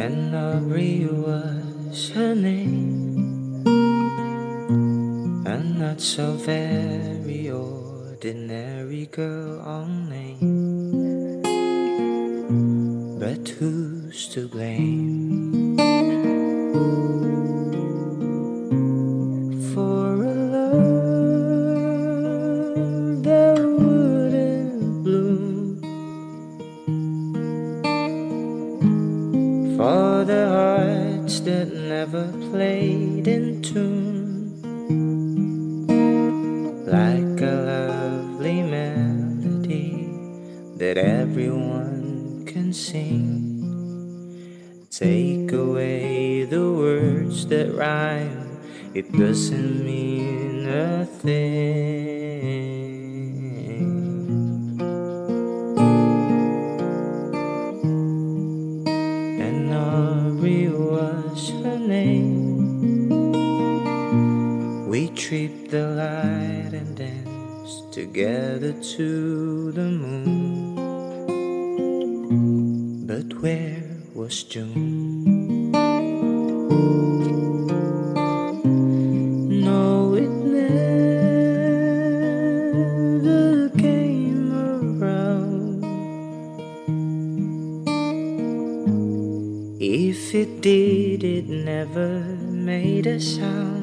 and Aubrey was her name, a not so very ordinary girl on name. But who's to blame for a love that wouldn't bloom, for the hearts that never played in tune, like a lovely melody that everyone can sing. Take away the words that rhyme, it doesn't mean a thing. And Aubrey was her name. We tripped the light and danced together to the moon. But where was June? No, it never came around. If it did, it never made a sound.